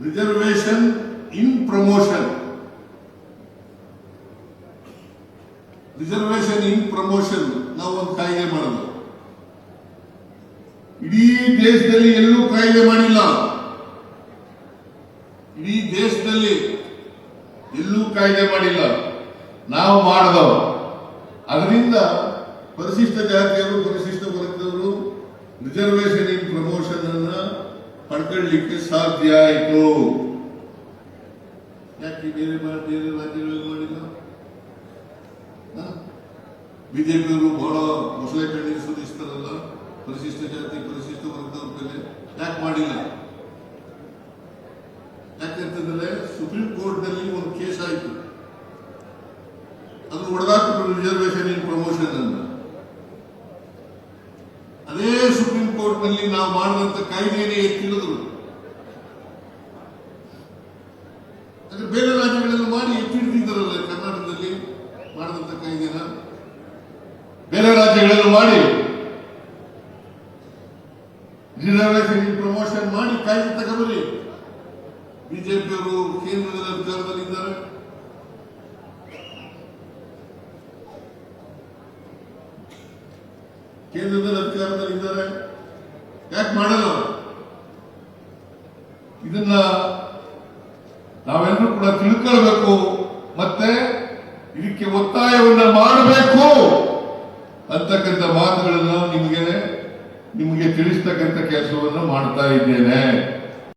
Reservation ಇನ್ promotion. Reservation ಇನ್ promotion ನಾವು ಒಂದು ಕಾಯ್ದೆ ಮಾಡಲ್ಲ. ಇಡೀ ದೇಶದಲ್ಲಿ ಎಲ್ಲೂ ಕಾಯ್ದೆ ಮಾಡಿಲ್ಲ. ಇಡೀ ದೇಶದಲ್ಲಿ ಎಲ್ಲೂ ಕಾಯ್ದೆ ಮಾಡಿಲ್ಲ, ನಾವು ಮಾಡಿದವು. ಅದರಿಂದ ಪರಿಶಿಷ್ಟ ಜಾತಿಯವರು, ಪರಿಶಿಷ್ಟ ವರ್ಗದವರು ರಿಸರ್ವೇಶನ್ ಇನ್ ಪ್ರಮೋಷನ್ ಅನ್ನ ಪಡ್ಕೊಳ್ಳಿಕ್ಕೆ ಸಾಧ್ಯ ಆಯಿತು. ಯಾಕೆ ಬೇರೆ ರಾಜ್ಯಗಳಲ್ಲಿ ಮಾಡಿಲ್ಲ? ಬಿಜೆಪಿಯವರು ಬಹಳ ಮೊಸಳೆ ಕಣ್ಣೀರು ಸುರಿಸ್ತಾರಲ್ಲ ಪರಿಶಿಷ್ಟ ಜಾತಿ, ಪರಿಶಿಷ್ಟ ವರ್ಗದವ್ರ ಮೇಲೆ. ಯಾಕೆ ಮಾಡಿಲ್ಲ? ಯಾಕೆಂತಂದ್ರೆ ಸುಪ್ರೀಂ ಕೋರ್ಟ್ ನಲ್ಲಿ ಒಂದು ಕೇಸ್ ಆಯಿತು, ಅದು ಹೊಡೆದಾಕ್ಬಿಟ್ಟು ರಿಸರ್ವೇಶನ್ ಇನ್ ಪ್ರಮೋಷನ್ ಅನ್ನ. ಅದೇ ಸುಪ್ರೀಂ ಕೋರ್ಟ್ ನಲ್ಲಿ ನಾವು ಮಾಡಿದಂತ ಕಾಯ್ದೆಯೇ ಎತ್ತಿಳಿದ್ರು. ಅಂದ್ರೆ ಬೇರೆ ರಾಜ್ಯಗಳಲ್ಲಿ ಮಾಡಿ ಎತ್ತಿಡ್ತಿದ್ದಾರಲ್ಲ, ಕರ್ನಾಟಕದಲ್ಲಿ ಮಾಡಿದಂತ ಕಾಯ್ದೆನ ಬೇರೆ ರಾಜ್ಯಗಳಲ್ಲಿ ಮಾಡಿ ರಿಸರ್ವೇಶನ್ ಇನ್ ಪ್ರಮೋಷನ್ ಮಾಡಿ ಕಾಯ್ದೆ ತಗೊಬರಿ. ಬಿಜೆಪಿಯವರು ಕೇಂದ್ರದಲ್ಲಿ ಅಧಿಕಾರದಲ್ಲಿದ್ದಾರೆ. ಕೇಂದ್ರದಲ್ಲಿ ಅಧಿಕಾರದಲ್ಲಿದ್ದಾರೆ, ಯಾಕೆ ಮಾಡಲ್ಲ? ಇದನ್ನ ನಾವೆಲ್ಲರೂ ಕೂಡ ತಿಳ್ಕೊಳ್ಬೇಕು, ಮತ್ತೆ ಇದಕ್ಕೆ ಒತ್ತಾಯವನ್ನ ಮಾಡಬೇಕು ಅಂತಕ್ಕಂಥ ಮಾತುಗಳನ್ನು ನಿಮಗೆ ತಿಳಿಸ್ತಕ್ಕಂಥ ಕೆಲಸವನ್ನು ಮಾಡ್ತಾ ಇದ್ದೇನೆ.